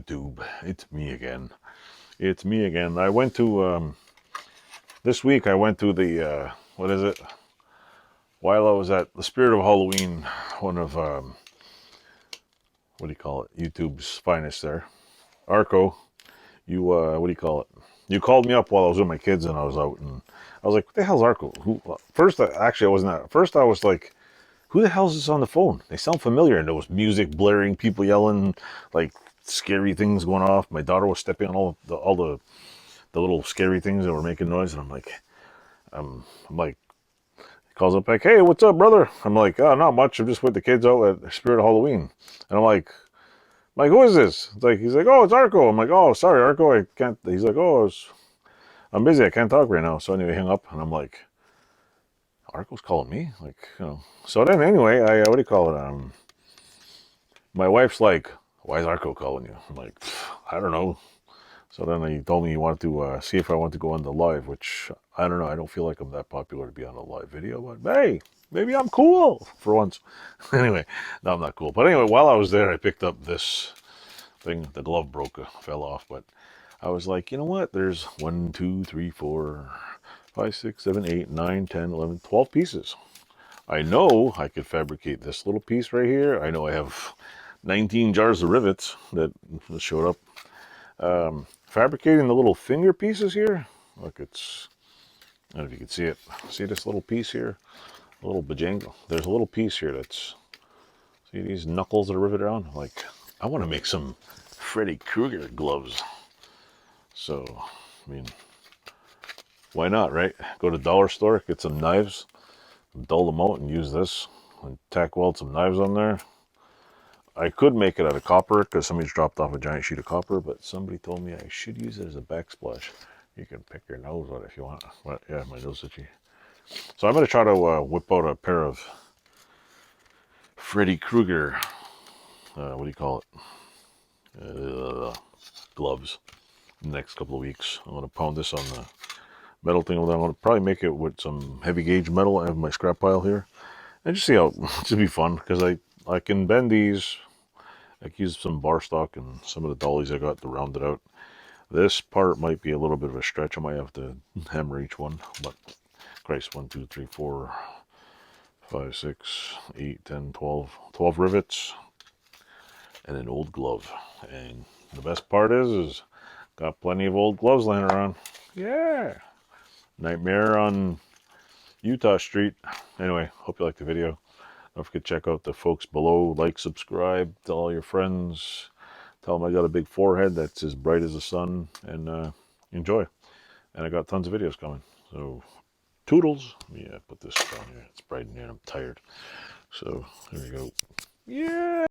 YouTube. It's me again. It's me again. I went to, this week I went to the, what is it? While I was at the Spirit of Halloween, one of, what do you call it? YouTube's finest there. Arco, you, what do you call it? You called me up while I was with my kids and I was out, and I was like, what the hell's Arco? Who? First, actually, I wasn't that. First, I was like, who the hell's this on the phone? They sound familiar. And there was music blaring, people yelling, like scary things going off. My daughter was stepping on all the little scary things that were making noise, and I'm like, I'm like, he calls up like, hey, what's up, brother? I'm like, oh, not much. I'm just with the kids out at Spirit of Halloween, and I'm like, who is this? It's like, he's like, oh, it's Arco. I'm like, oh, sorry, Arco, I can't. He's like, oh, I'm busy. I can't talk right now. So anyway, hang up, and I'm like, Arco's calling me, like, you know. So then anyway, what do you call it? My wife's like, why is Arco calling you? I'm like, I don't know. So then he told me he wanted to see if I want to go on the live, which I don't know. I don't feel like I'm that popular to be on a live video, but hey, maybe I'm cool for once. Anyway, no, I'm not cool. But anyway, while I was there, I picked up this thing. The glove fell off, but I was like, you know what? There's 1, 2, 3, 4, 5, 6, 7, 8, 9, 10, 11, 12 pieces. I know I could fabricate this little piece right here. I know I have 19 jars of rivets that showed up. Fabricating the little finger pieces here. Look, it's, I don't know if you can see it. See this little piece here? A little bajangle. There's a little piece here that's, see these knuckles that are riveted on? Like, I want to make some Freddy Kruger gloves. So, I mean, why not, right? Go to the dollar store, get some knives, dull them out, and use this, and tack weld some knives on there. I could make it out of copper because somebody's dropped off a giant sheet of copper, but somebody told me I should use it as a backsplash. You can pick your nose out if you want. But yeah, my nose itchy. So I'm going to try to whip out a pair of Freddy Kruger, what do you call it? Gloves. In the next couple of weeks. I'm going to pound this on the metal thing. I'm going to probably make it with some heavy gauge metal. I have my scrap pile here. And just see how, it should be fun because I can bend these. I can use some bar stock and some of the dollies I got to round it out. This part might be a little bit of a stretch. I might have to hammer each one, but Christ, 1, 2, 3, 4, 5, 6, 8, 10, 12. 12 rivets and an old glove. And the best part is got plenty of old gloves laying around. Yeah. Nightmare on Utah Street. Anyway, hope you liked the video. Don't forget to check out the folks below. Like, subscribe, tell all your friends. Tell them I got a big forehead that's as bright as the sun. And enjoy. And I got tons of videos coming. So, toodles. Yeah, put this down here. It's bright in here. I'm tired. So, there we go. Yeah.